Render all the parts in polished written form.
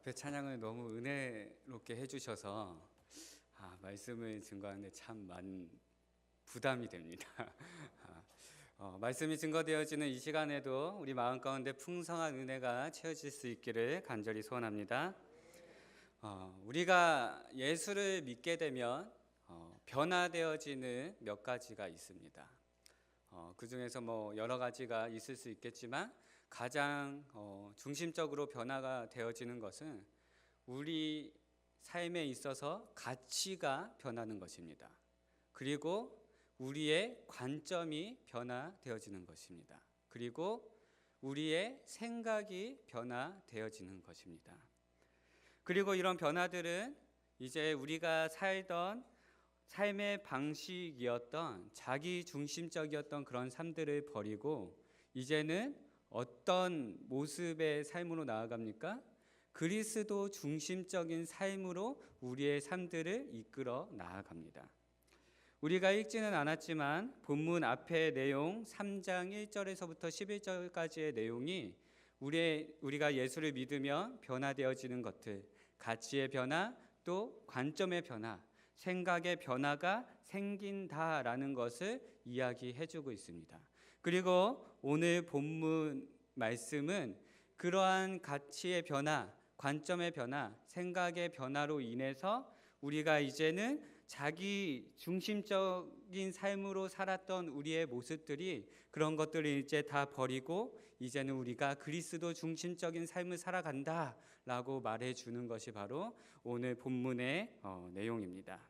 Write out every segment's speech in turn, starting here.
앞에 찬양을 너무 은혜롭게 해주셔서 말씀을 증거하는데 참 많은 부담이 됩니다. 말씀이 증거되어지는 이 시간에도 우리 마음 가운데 풍성한 은혜가 채워질 수 있기를 간절히 소원합니다. 우리가 예수를 믿게 되면 변화되어지는 몇 가지가 있습니다. 그 중에서 여러 가지가 있을 수 있겠지만 가장 중심적으로 변화가 되어지는 것은 우리 삶에 있어서 가치가 변하는 것입니다. 그리고 우리의 관점이 변화되어지는 것입니다. 그리고 우리의 생각이 변화되어지는 것입니다. 그리고 이런 변화들은 이제 우리가 살던 삶의 방식이었던 자기 중심적이었던 그런 삶들을 버리고 이제는 어떤 모습의 삶으로 나아갑니까? 그리스도 중심적인 삶으로 우리의 삶들을 이끌어 나아갑니다. 우리가 읽지는 않았지만 본문 앞의 내용 3장 1절에서부터 11절까지의 내용이 우리가 예수를 믿으면 변화되어지는 것들, 가치의 변화, 또 관점의 변화, 생각의 변화가 생긴다라는 것을 이야기해주고 있습니다. 그리고 오늘 본문 말씀은 그러한 가치의 변화, 관점의 변화, 생각의 변화로 인해서 우리가 이제는 자기 중심적인 삶으로 살았던 우리의 모습들이 그런 것들을 이제 다 버리고 이제는 우리가 그리스도 중심적인 삶을 살아간다라고 말해주는 것이 바로 오늘 본문의 내용입니다.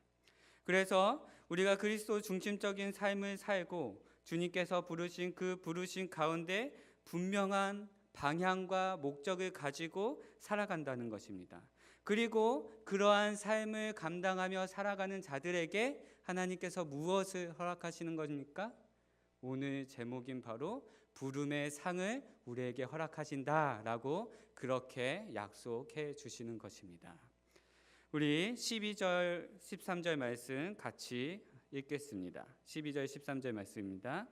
그래서 우리가 그리스도 중심적인 삶을 살고 주님께서 부르신 그 부르신 가운데 분명한 방향과 목적을 가지고 살아간다는 것입니다. 그리고 그러한 삶을 감당하며 살아가는 자들에게 하나님께서 무엇을 허락하시는 겁니까? 오늘 제목인 바로 부름의 상을 우리에게 허락하신다라고 그렇게 약속해 주시는 것입니다. 우리 12절, 13절 말씀 같이 읽겠습니다. 12절, 13절 말씀입니다.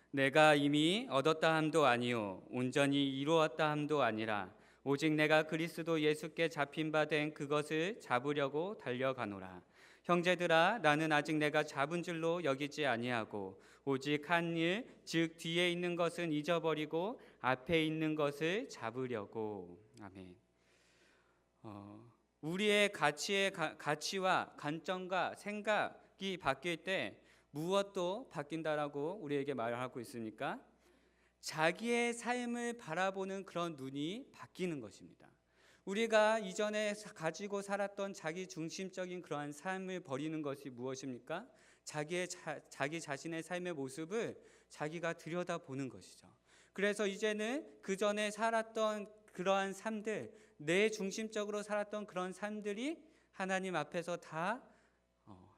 내가 이미 얻었다 함도 아니요 온전히 이루었다 함도 아니라 오직 내가 그리스도 예수께 잡힌 바 된 그것을 잡으려고 달려가노라. 형제들아, 나는 아직 내가 잡은 줄로 여기지 아니하고 오직 한 일, 즉 뒤에 있는 것은 잊어버리고 앞에 있는 것을 잡으려고. 아멘. 우리의 가치와 관점과 생각이 바뀔 때 무엇도 바뀐다라고 우리에게 말하고 있으니까 자기의 삶을 바라보는 그런 눈이 바뀌는 것입니다. 우리가 이전에 가지고 살았던 자기 중심적인 그러한 삶을 버리는 것이 무엇입니까? 자기 자신의 삶의 모습을 자기가 들여다보는 것이죠. 그래서 이제는 그 전에 살았던 그러한 삶들, 내 중심적으로 살았던 그런 삶들이 하나님 앞에서 다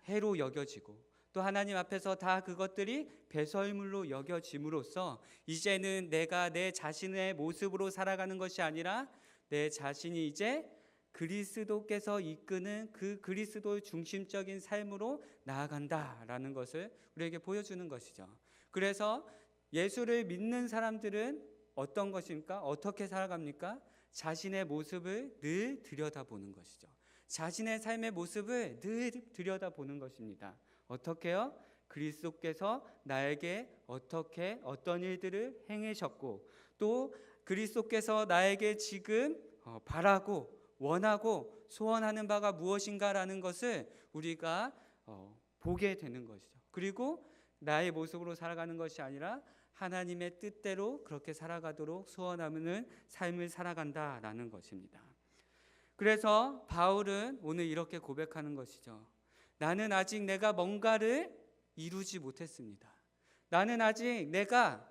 해로 여겨지고 또 하나님 앞에서 다 그것들이 배설물로 여겨짐으로써 이제는 내가 내 자신의 모습으로 살아가는 것이 아니라 내 자신이 이제 그리스도께서 이끄는 그 그리스도 중심적인 삶으로 나아간다라는 것을 우리에게 보여주는 것이죠. 그래서 예수를 믿는 사람들은 어떤 것입니까? 어떻게 살아갑니까? 자신의 모습을 늘 들여다보는 것이죠. 자신의 삶의 모습을 늘 들여다보는 것입니다. 어떻게요? 그리스도께서 나에게 어떻게 어떤 일들을 행하셨고 또 그리스도께서 나에게 지금 바라고 원하고 소원하는 바가 무엇인가라는 것을 우리가 보게 되는 것이죠. 그리고 나의 모습으로 살아가는 것이 아니라 하나님의 뜻대로 그렇게 살아가도록 소원하는 삶을 살아간다라는 것입니다. 그래서 바울은 오늘 이렇게 고백하는 것이죠. 나는 아직 내가 뭔가를 이루지 못했습니다. 나는 아직 내가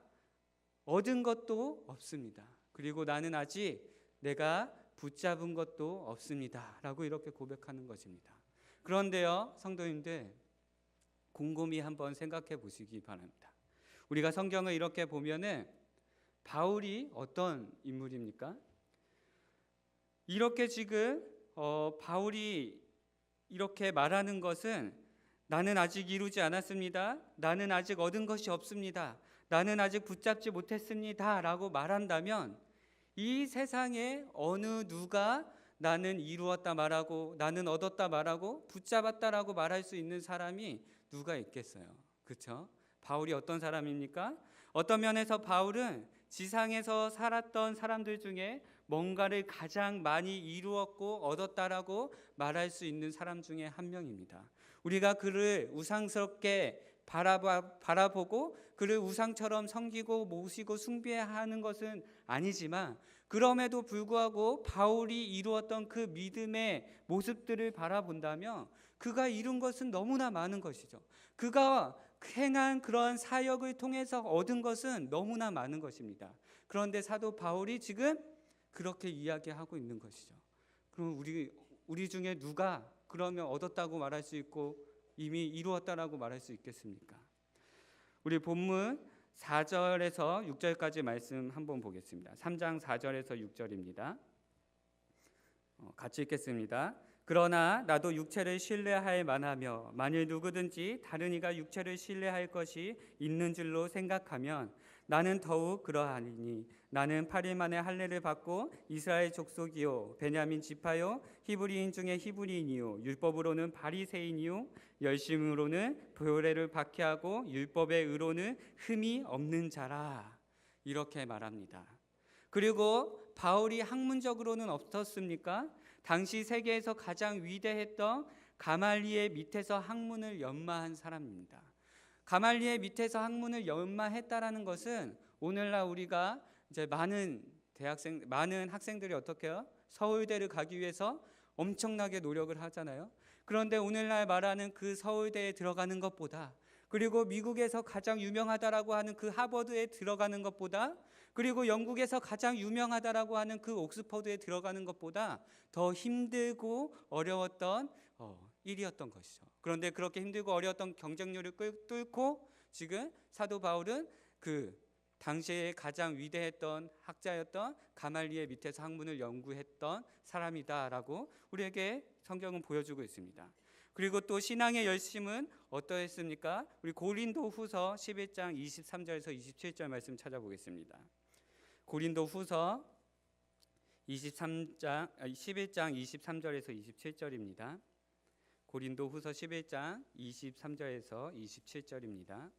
얻은 것도 없습니다. 그리고 나는 아직 내가 붙잡은 것도 없습니다. 라고 이렇게 고백하는 것입니다. 그런데요, 성도님들, 곰곰이 한번 생각해 보시기 바랍니다. 우리가 성경을 이렇게 보면은 바울이 어떤 인물입니까? 이렇게 지금 바울이 이렇게 말하는 것은 나는 아직 이루지 않았습니다. 나는 아직 얻은 것이 없습니다. 나는 아직 붙잡지 못했습니다. 라고 말한다면 이 세상에 어느 누가 나는 이루었다 말하고 나는 얻었다 말하고 붙잡았다라고 말할 수 있는 사람이 누가 있겠어요? 그렇죠? 바울이 어떤 사람입니까? 어떤 면에서 바울은 지상에서 살았던 사람들 중에 뭔가를 가장 많이 이루었고 얻었다라고 말할 수 있는 사람 중에 한 명입니다. 우리가 그를 우상스럽게 바라보고 그를 우상처럼 섬기고 모시고 숭배하는 것은 아니지만, 그럼에도 불구하고 바울이 이루었던 그 믿음의 모습들을 바라본다면 그가 이룬 것은 너무나 많은 것이죠. 그가 행한 그러한 사역을 통해서 얻은 것은 너무나 많은 것입니다. 그런데 사도 바울이 지금 그렇게 이야기하고 있는 것이죠. 그럼 우리 중에 누가 그러면 얻었다고 말할 수 있고 이미 이루었다라고 말할 수 있겠습니까? 우리 본문 4절에서 6절까지 말씀 한번 보겠습니다. 3장 4절에서 6절입니다. 같이 읽겠습니다. 그러나 나도 육체를 신뢰할 만하며 만일 누구든지 다른 이가 육체를 신뢰할 것이 있는 줄로 생각하면 나는 더욱 그러하니 나는 8일 만에 할례를 받고 이스라엘 족속이요 베냐민 지파요 히브리인 중에 히브리인이요 율법으로는 바리새인이요 열심으로는 교례를 박해하고 율법의 의로는 흠이 없는 자라, 이렇게 말합니다. 그리고 바울이 학문적으로는 어떻습니까? 당시 세계에서 가장 위대했던 가말리엘 밑에서 학문을 연마한 사람입니다. 가말리엘 밑에서 학문을 연마했다라는 것은 오늘날 우리가 이제 많은 학생들이 어떻게 해요? 서울대를 가기 위해서 엄청나게 노력을 하잖아요. 그런데 오늘날 말하는 그 서울대에 들어가는 것보다, 그리고 미국에서 가장 유명하다라고 하는 그 하버드에 들어가는 것보다, 그리고 영국에서 가장 유명하다라고 하는 그 옥스퍼드에 들어가는 것보다 더 힘들고 어려웠던 일이었던 것이죠. 그런데 그렇게 힘들고 어려웠던 경쟁률을 뚫고 지금 사도 바울은 그 당시에 가장 위대했던 학자였던 가말리엘 밑에서 학문을 연구했던 사람이다라고 우리에게 성경은 보여주고 있습니다. 그리고 또 신앙의 열심은 어떠했습니까? 우리 고린도후서 11장 23절에서 27절 말씀 찾아보겠습니다. 고린도후서 11장 23절에서 27절입니다. 고린도후서 11장 23절에서 27절입니다.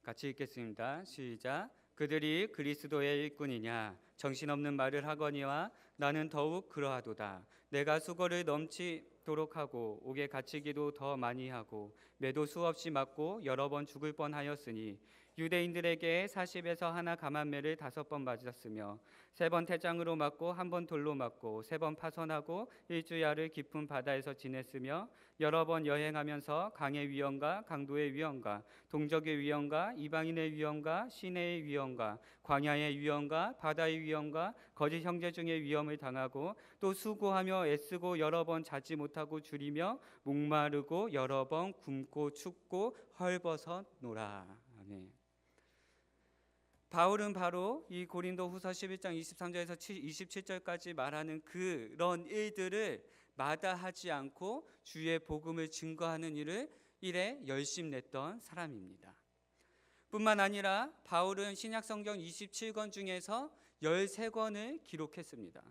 같이 읽겠습니다. 시작. 그들이 그리스도의 일꾼이냐 정신없는 말을 하거니와 나는 더욱 그러하도다. 내가 수고를 넘치도록 하고 옥에 갇히기도 더 많이 하고 매도 수없이 맞고 여러 번 죽을 뻔하였으니 유대인들에게 40에서 하나 감한매를 5번 맞았으며 3번 태장으로 맞고 1번 돌로 맞고 3번 파선하고 일주야를 깊은 바다에서 지냈으며 여러 번 여행하면서 강의 위험과 강도의 위험과 동족의 위험과 이방인의 위험과 시내의 위험과 광야의 위험과 바다의 위험과 거짓 형제 중의 위험을 당하고 또 수고하며 애쓰고 여러 번 자지 못하고 줄이며 목마르고 여러 번 굶고 춥고 헐벗었노라. 아멘. 바울은 바로 이 고린도후서 11장 23절에서 27절까지 말하는 그런 일들을 마다하지 않고 주의 복음을 증거하는 일에 열심냈던 사람입니다. 뿐만 아니라 바울은 신약성경 27권 중에서 13권을 기록했습니다.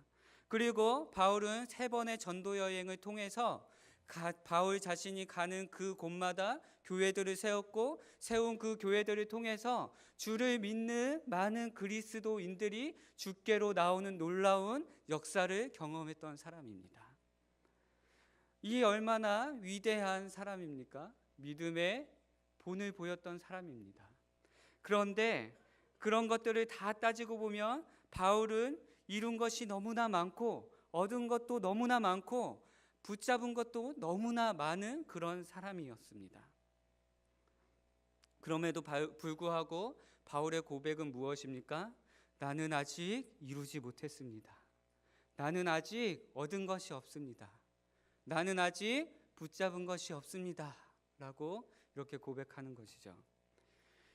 그리고 바울은 3번의 전도 여행을 통해서 바울 자신이 가는 그 곳마다 교회들을 세웠고 세운 그 교회들을 통해서 주를 믿는 많은 그리스도인들이 주께로 나오는 놀라운 역사를 경험했던 사람입니다. 이 얼마나 위대한 사람입니까? 믿음의 본을 보였던 사람입니다. 그런데 그런 것들을 다 따지고 보면 바울은 이룬 것이 너무나 많고 얻은 것도 너무나 많고 붙잡은 것도 너무나 많은 그런 사람이었습니다. 그럼에도 불구하고 바울의 고백은 무엇입니까? 나는 아직 이루지 못했습니다. 나는 아직 얻은 것이 없습니다. 나는 아직 붙잡은 것이 없습니다. 라고 이렇게 고백하는 것이죠.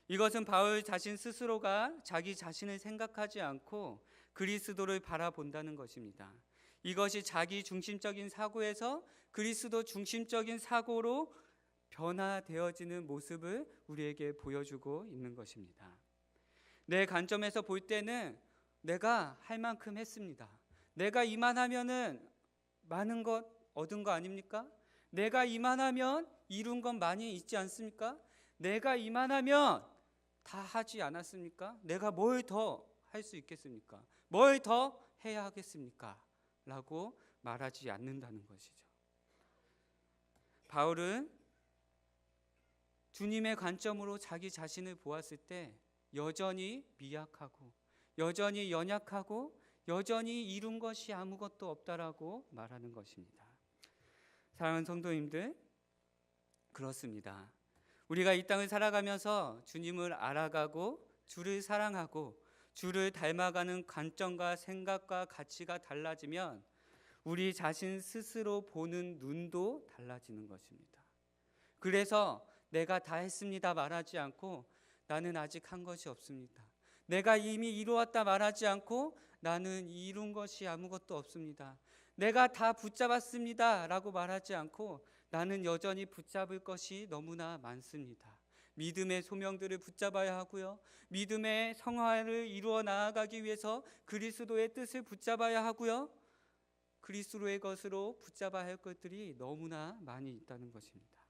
이것은 바울 자신 스스로가 자기 자신을 생각하지 않고 그리스도를 바라본다는 것입니다. 이것이 자기 중심적인 사고에서 그리스도 중심적인 사고로 변화되어지는 모습을 우리에게 보여주고 있는 것입니다. 내 관점에서 볼 때는 내가 할 만큼 했습니다. 내가 이만하면은 많은 것 얻은 거 아닙니까? 내가 이만하면 이룬 건 많이 있지 않습니까? 내가 이만하면 다 하지 않았습니까? 내가 뭘 더 할 수 있겠습니까? 뭘 더 해야 하겠습니까? 라고 말하지 않는다는 것이죠. 바울은 주님의 관점으로 자기 자신을 보았을 때 여전히 미약하고 여전히 연약하고 여전히 이룬 것이 아무것도 없다라고 말하는 것입니다. 사랑하는 성도님들, 그렇습니다. 우리가 이 땅을 살아가면서 주님을 알아가고 주를 사랑하고 주를 닮아가는 관점과 생각과 가치가 달라지면 우리 자신 스스로 보는 눈도 달라지는 것입니다. 그래서 내가 다 했습니다 말하지 않고 나는 아직 한 것이 없습니다. 내가 이미 이루었다 말하지 않고 나는 이룬 것이 아무것도 없습니다. 내가 다 붙잡았습니다 라고 말하지 않고 나는 여전히 붙잡을 것이 너무나 많습니다. 믿음의 소명들을 붙잡아야 하고요. 믿음의 성화를 이루어 나아가기 위해서 그리스도의 뜻을 붙잡아야 하고요. 그리스도의 것으로 붙잡아야 할 것들이 너무나 많이 있다는 것입니다.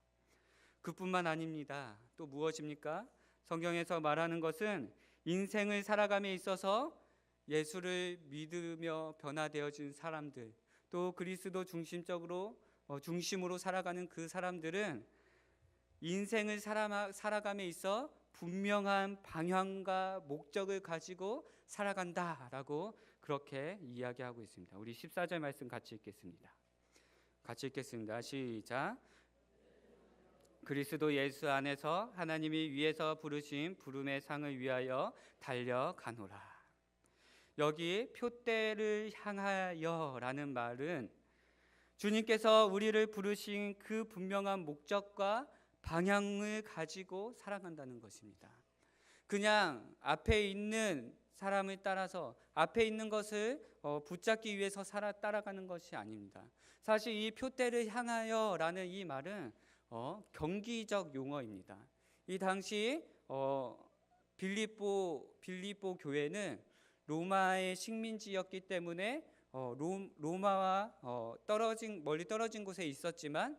그뿐만 아닙니다. 또 무엇입니까? 성경에서 말하는 것은 인생을 살아감에 있어서 예수를 믿으며 변화되어진 사람들, 또 그리스도 중심으로 살아가는 그 사람들은 인생을 살아감에 있어 분명한 방향과 목적을 가지고 살아간다라고 그렇게 이야기하고 있습니다. 우리 14절 말씀 같이 읽겠습니다. 시작. 그리스도 예수 안에서 하나님이 위에서 부르신 부름의 상을 위하여 달려가노라. 여기 표대를 향하여라는 말은 주님께서 우리를 부르신 그 분명한 목적과 방향을 가지고 살아간다는 것입니다. 그냥 앞에 있는 사람을 따라서 앞에 있는 것을 붙잡기 위해서 따라가는 것이 아닙니다. 사실 이 표대를 향하여라는 이 말은 경기적 용어입니다. 이 당시 빌립보 교회는 로마의 식민지였기 때문에 로마와 멀리 떨어진 곳에 있었지만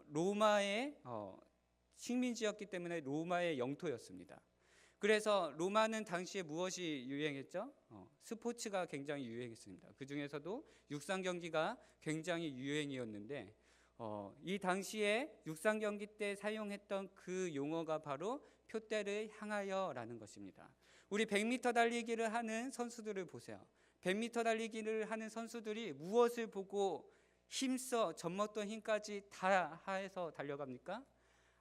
로마의 식민지였기 때문에 로마의 영토였습니다. 그래서 로마는 당시에 무엇이 유행했죠? 스포츠가 굉장히 유행했습니다. 그 중에서도 육상 경기가 굉장히 유행이었는데 이 당시에 육상 경기 때 사용했던 그 용어가 바로 표대를 향하여라는 것입니다. 우리 100m 달리기를 하는 선수들을 보세요. 100m 달리기를 하는 선수들이 무엇을 보고 힘써 젖먹던 힘까지 다 하해서 달려갑니까?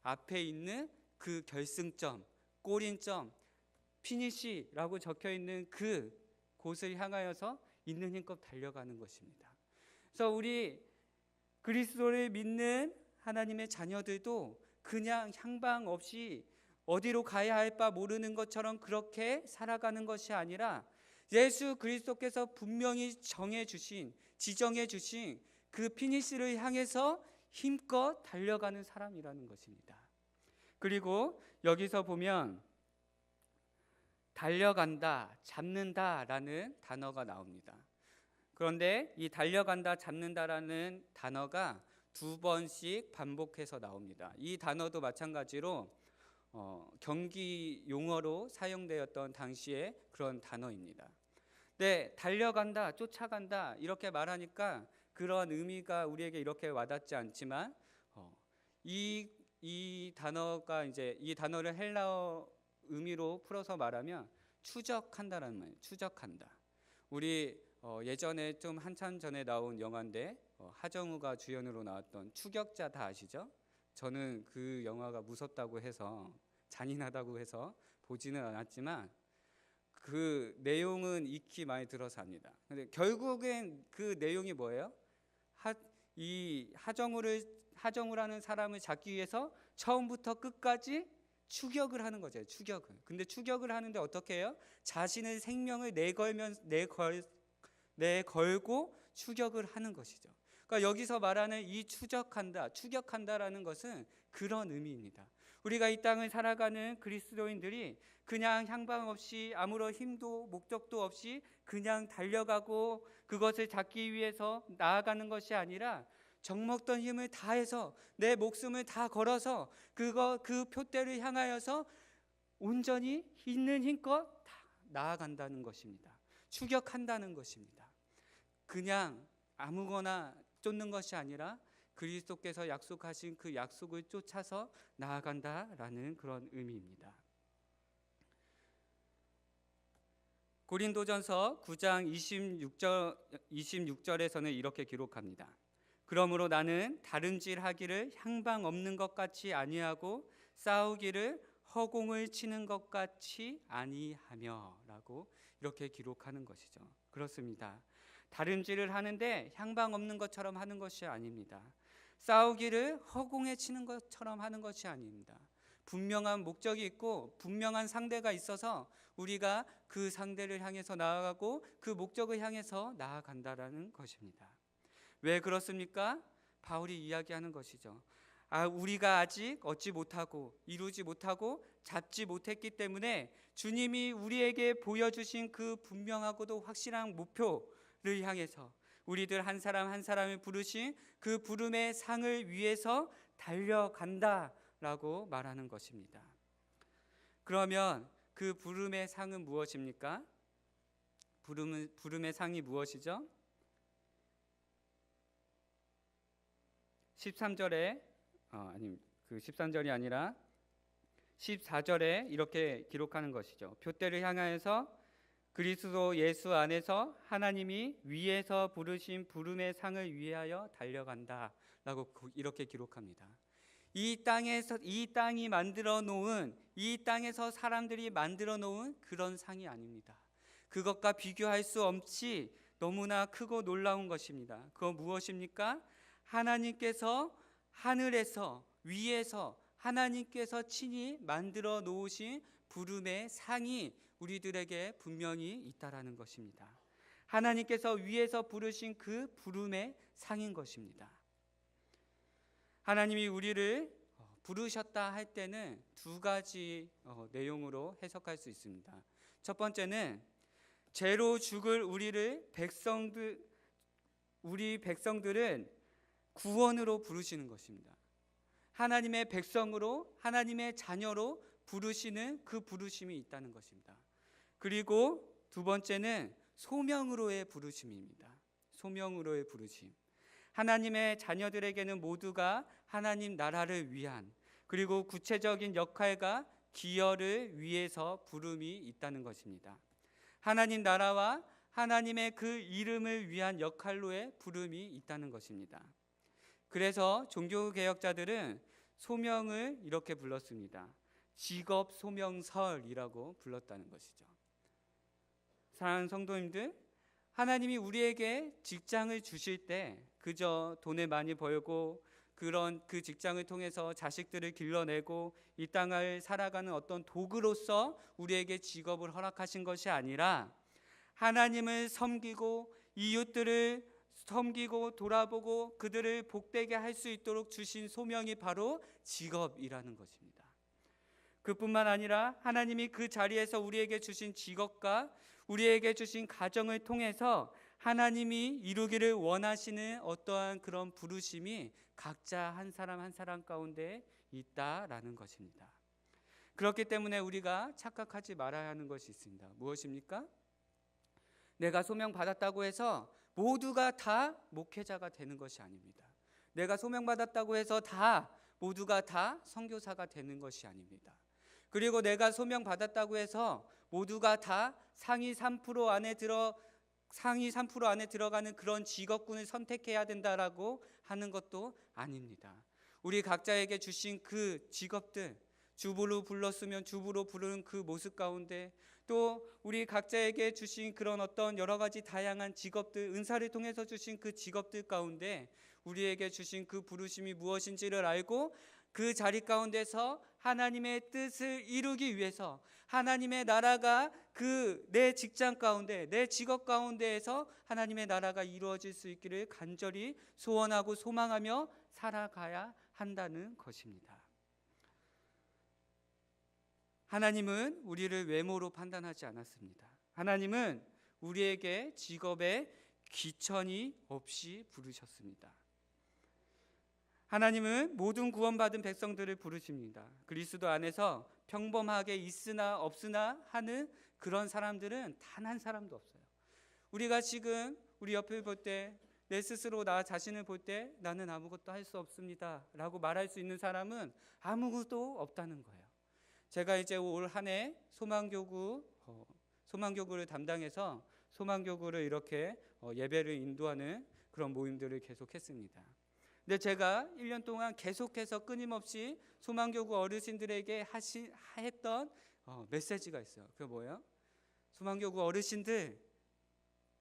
앞에 있는 그 결승점, 골인점, 피니시라고 적혀 있는 그 곳을 향하여서 있는 힘껏 달려가는 것입니다. 그래서 우리 그리스도를 믿는 하나님의 자녀들도 그냥 향방 없이 어디로 가야 할 바 모르는 것처럼 그렇게 살아가는 것이 아니라 예수 그리스도께서 분명히 지정해 주신 그 피니시를 향해서 힘껏 달려가는 사람이라는 것입니다. 그리고 여기서 보면 달려간다, 잡는다라는 단어가 나옵니다. 그런데 이 달려간다, 잡는다라는 단어가 2번씩 반복해서 나옵니다. 이 단어도 마찬가지로 경기 용어로 사용되었던 당시의 그런 단어입니다. 네, 달려간다, 쫓아간다 이렇게 말하니까 그런 의미가 우리에게 이렇게 와닿지 않지만 이 단어가 이 단어를 헬라어 의미로 풀어서 말하면 추적한다라는 말이에요. 추적한다. 우리 예전에 좀 한참 전에 나온 영화인데 하정우가 주연으로 나왔던 추격자 다 아시죠? 저는 그 영화가 무섭다고 해서 잔인하다고 해서 보지는 않았지만 그 내용은 익히 많이 들어서 압니다. 근데 결국엔 그 내용이 뭐예요? 이 하정우라는 사람을 잡기 위해서 처음부터 끝까지 추격을 하는 거죠. 추격을. 근데 추격을 하는데 어떻게 해요? 자신의 생명을 내걸고 추격을 하는 것이죠. 그러니까 여기서 말하는 이 추격한다라는 것은 그런 의미입니다. 우리가 이 땅을 살아가는 그리스도인들이 그냥 향방 없이 아무런 힘도 목적도 없이 그냥 달려가고 그것을 잡기 위해서 나아가는 것이 아니라 정먹던 힘을 다해서 내 목숨을 다 걸어서 그 표대를 향하여서 온전히 있는 힘껏 다 나아간다는 것입니다. 추격한다는 것입니다. 그냥 아무거나 쫓는 것이 아니라 그리스도께서 약속하신 그 약속을 쫓아서 나아간다라는 그런 의미입니다. 고린도전서 9장 26절에서는 이렇게 기록합니다. 그러므로 나는 다름질하기를 향방 없는 것 같이 아니하고 싸우기를 허공을 치는 것 같이 아니하며 라고 이렇게 기록하는 것이죠. 그렇습니다. 다름질을 하는데 향방 없는 것처럼 하는 것이 아닙니다. 싸우기를 허공에 치는 것처럼 하는 것이 아닙니다. 분명한 목적이 있고 분명한 상대가 있어서 우리가 그 상대를 향해서 나아가고 그 목적을 향해서 나아간다라는 것입니다. 왜 그렇습니까? 바울이 이야기하는 것이죠. 우리가 아직 얻지 못하고 이루지 못하고 잡지 못했기 때문에 주님이 우리에게 보여주신 그 분명하고도 확실한 목표를 향해서 우리들 한 사람 한 사람을 부르신 그 부름의 상을 위해서 달려간다라고 말하는 것입니다. 그러면 그 부름의 상은 무엇입니까? 부름의 상이 무엇이죠? 13절에 그 13절이 아니라 14절에 이렇게 기록하는 것이죠. 표대를 향하여서 그리스도 예수 안에서 하나님이 위에서 부르신 부름의 상을 위하여 달려간다라고 이렇게 기록합니다. 이 땅이 만들어 놓은 이 땅에서 사람들이 만들어 놓은 그런 상이 아닙니다. 그것과 비교할 수 없이 너무나 크고 놀라운 것입니다. 그건 무엇입니까? 하나님께서 하늘에서 위에서 하나님께서 친히 만들어 놓으신 부름의 상이 우리들에게 분명히 있다라는 것입니다. 하나님께서 위에서 부르신 그 부름의 상인 것입니다. 하나님이 우리를 부르셨다 할 때는 두 가지 내용으로 해석할 수 있습니다. 첫 번째는 죄로 죽을 우리 백성들은 구원으로 부르시는 것입니다. 하나님의 백성으로 하나님의 자녀로 부르시는 그 부르심이 있다는 것입니다. 그리고 두 번째는 소명으로의 부르심입니다. 소명으로의 부르심. 하나님의 자녀들에게는 모두가 하나님 나라를 위한 그리고 구체적인 역할과 기여를 위해서 부름이 있다는 것입니다. 하나님 나라와 하나님의 그 이름을 위한 역할로의 부름이 있다는 것입니다. 그래서 종교개혁자들은 소명을 이렇게 불렀습니다. 직업 소명설이라고 불렀다는 것이죠. 사랑하는 성도님들, 하나님이 우리에게 직장을 주실 때 그저 돈을 많이 벌고 그 직장을 통해서 자식들을 길러내고 이 땅을 살아가는 어떤 도구로서 우리에게 직업을 허락하신 것이 아니라 하나님을 섬기고 이웃들을 섬기고 돌아보고 그들을 복되게 할 수 있도록 주신 소명이 바로 직업이라는 것입니다. 그뿐만 아니라 하나님이 그 자리에서 우리에게 주신 직업과 우리에게 주신 가정을 통해서 하나님이 이루기를 원하시는 어떠한 그런 부르심이 각자 한 사람 한 사람 가운데 있다라는 것입니다. 그렇기 때문에 우리가 착각하지 말아야 하는 것이 있습니다. 무엇입니까? 내가 소명받았다고 해서 모두가 다 목회자가 되는 것이 아닙니다. 내가 소명받았다고 해서 모두가 다 선교사가 되는 것이 아닙니다. 그리고 내가 소명받았다고 해서 모두가 다 상위 3% 안에 들어가는 그런 직업군을 선택해야 된다라고 하는 것도 아닙니다. 우리 각자에게 주신 그 직업들, 주부로 불렀으면 주부로 부르는 그 모습 가운데 또 우리 각자에게 주신 그런 어떤 여러 가지 다양한 직업들, 은사를 통해서 주신 그 직업들 가운데 우리에게 주신 그 부르심이 무엇인지를 알고 그 자리 가운데서 하나님의 뜻을 이루기 위해서 하나님의 나라가 내 직장 가운데 내 직업 가운데에서 하나님의 나라가 이루어질 수 있기를 간절히 소원하고 소망하며 살아가야 한다는 것입니다. 하나님은 우리를 외모로 판단하지 않았습니다. 하나님은 우리에게 직업에 귀천이 없이 부르셨습니다. 하나님은 모든 구원받은 백성들을 부르십니다. 그리스도 안에서 평범하게 있으나 없으나 하는 그런 사람들은 단 한 사람도 없어요. 우리가 지금 우리 옆을 볼 때, 내 스스로 나 자신을 볼 때 나는 아무것도 할 수 없습니다 라고 말할 수 있는 사람은 아무것도 없다는 거예요. 제가 이제 올 한 해 소망교구를 담당해서 소망교구를 이렇게 예배를 인도하는 그런 모임들을 계속했습니다. 근데 제가 1년 동안 계속해서 끊임없이 소망교구 어르신들에게 했던 메시지가 있어요. 그게 뭐예요? 소망교구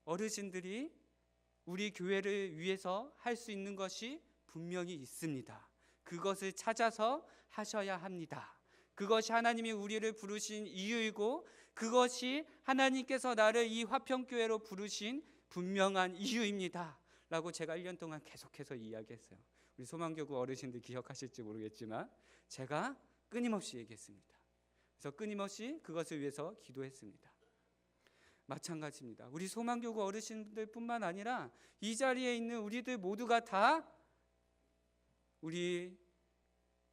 어르신들이 우리 교회를 위해서 할 수 있는 것이 분명히 있습니다. 그것을 찾아서 하셔야 합니다. 그것이 하나님이 우리를 부르신 이유이고, 그것이 하나님께서 나를 이 화평교회로 부르신 분명한 이유입니다 라고 제가 1년 동안 계속해서 이야기했어요. 우리 소망교구 어르신들 기억하실지 모르겠지만 제가 끊임없이 얘기했습니다. 그래서 끊임없이 그것을 위해서 기도했습니다. 마찬가지입니다. 우리 소망교구 어르신들뿐만 아니라 이 자리에 있는 우리들 모두가 다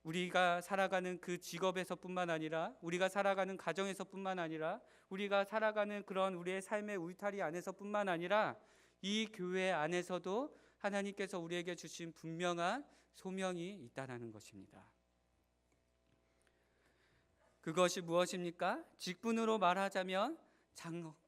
우리가 살아가는 그 직업에서뿐만 아니라, 우리가 살아가는 가정에서뿐만 아니라, 우리가 살아가는 그런 우리의 삶의 울타리 안에서뿐만 아니라 이 교회 안에서도 하나님께서 우리에게 주신 분명한 소명이 있다는 것입니다. 그것이 무엇입니까? 직분으로 말하자면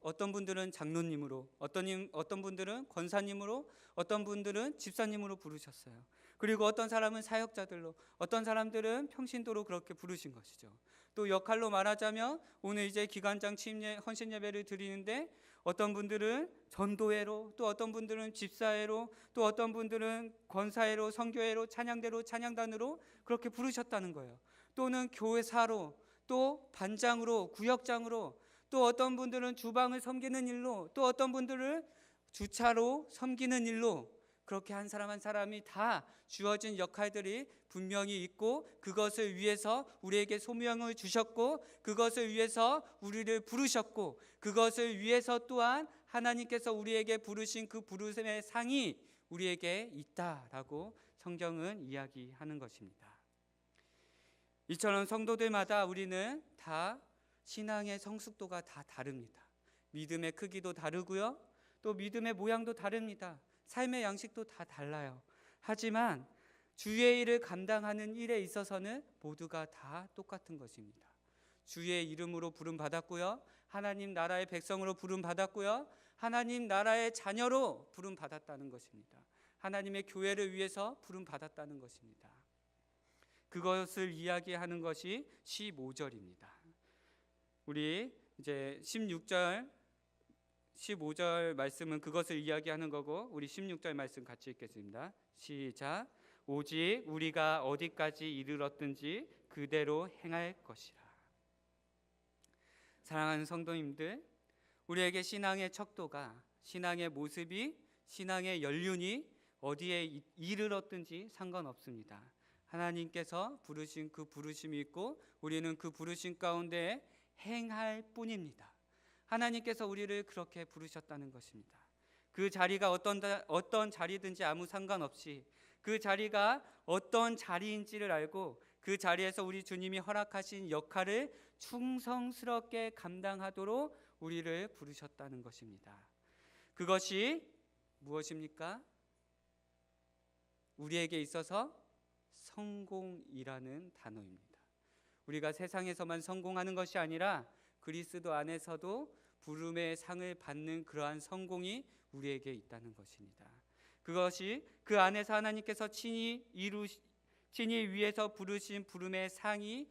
어떤 분들은 장로님으로, 어떤 분들은 권사님으로, 어떤 분들은 집사님으로 부르셨어요. 그리고 어떤 사람은 사역자들로, 어떤 사람들은 평신도로 그렇게 부르신 것이죠. 또 역할로 말하자면 오늘 이제 기관장 취임 헌신 예배를 드리는데 어떤 분들은 전도회로, 또 어떤 분들은 집사회로, 또 어떤 분들은 권사회로, 선교회로, 찬양대로, 찬양단으로 그렇게 부르셨다는 거예요. 또는 교회사로, 또 반장으로, 구역장으로, 또 어떤 분들은 주방을 섬기는 일로, 또 어떤 분들은 주차로 섬기는 일로, 그렇게 한 사람 한 사람이 다 주어진 역할들이 분명히 있고, 그것을 위해서 우리에게 소명을 주셨고, 그것을 위해서 우리를 부르셨고, 그것을 위해서 또한 하나님께서 우리에게 부르신 그 부르심의 상이 우리에게 있다라고 성경은 이야기하는 것입니다. 이처럼 성도들마다 우리는 다 신앙의 성숙도가 다 다릅니다. 믿음의 크기도 다르고요, 또 믿음의 모양도 다릅니다. 삶의 양식도 다 달라요. 하지만 주의 일을 감당하는 일에 있어서는 모두가 다 똑같은 것입니다. 주의 이름으로 부름 받았고요, 하나님 나라의 백성으로 부름 받았고요, 하나님 나라의 자녀로 부름 받았다는 것입니다. 하나님의 교회를 위해서 부름 받았다는 것입니다. 그것을 이야기하는 것이 15절입니다. 우리 이제 16절 15절 말씀은 그것을 이야기하는 거고, 우리 16절 말씀 같이 읽겠습니다. 시작. 오직 우리가 어디까지 이르렀든지 그대로 행할 것이라. 사랑하는 성도님들, 우리에게 신앙의 척도가, 신앙의 모습이, 신앙의 연륜이 어디에 이르렀든지 상관없습니다. 하나님께서 부르신 그 부르심이 있고, 우리는 그 부르심 가운데 행할 뿐입니다. 하나님께서 우리를 그렇게 부르셨다는 것입니다. 그 자리가 어떤 자리든지 아무 상관없이, 그 자리가 어떤 자리인지를 알고 그 자리에서 우리 주님이 허락하신 역할을 충성스럽게 감당하도록 우리를 부르셨다는 것입니다. 그것이 무엇입니까? 우리에게 있어서 성공이라는 단어입니다. 우리가 세상에서만 성공하는 것이 아니라 그리스도 안에서도 부름의 상을 받는 그러한 성공이 우리에게 있다는 것입니다. 그것이 그 안에서 하나님께서 친히 위해서 부르신 부름의 상이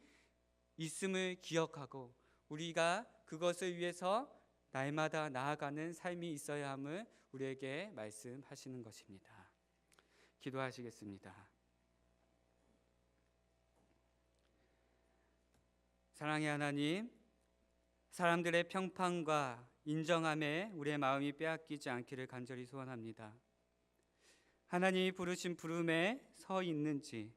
있음을 기억하고, 우리가 그것을 위해서 날마다 나아가는 삶이 있어야 함을 우리에게 말씀하시는 것입니다. 기도하시겠습니다. 사랑의 하나님, 사람들의 평판과 인정함에 우리의 마음이 빼앗기지 않기를 간절히 소원합니다. 하나님이 부르신 부름에 서 있는지,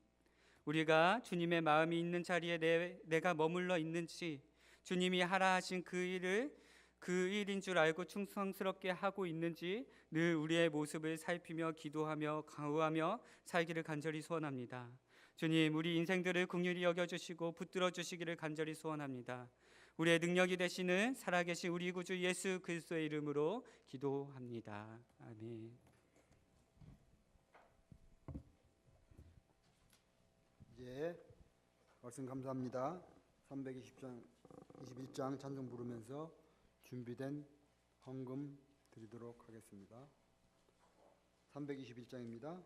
우리가 주님의 마음이 있는 자리에 내가 머물러 있는지, 주님이 하라 하신 그 일을 그 일인 줄 알고 충성스럽게 하고 있는지 늘 우리의 모습을 살피며 기도하며 강구하며 살기를 간절히 소원합니다. 주님, 우리 인생들을 긍휼히 여겨주시고 붙들어 주시기를 간절히 소원합니다. 우리의 능력이 되시는 살아계신 우리 구주 예수 그리스도의 이름으로 기도합니다. 아멘. 이제 말씀 감사합니다. 321장 찬송 부르면서 준비된 헌금 드리도록 하겠습니다. 321장입니다.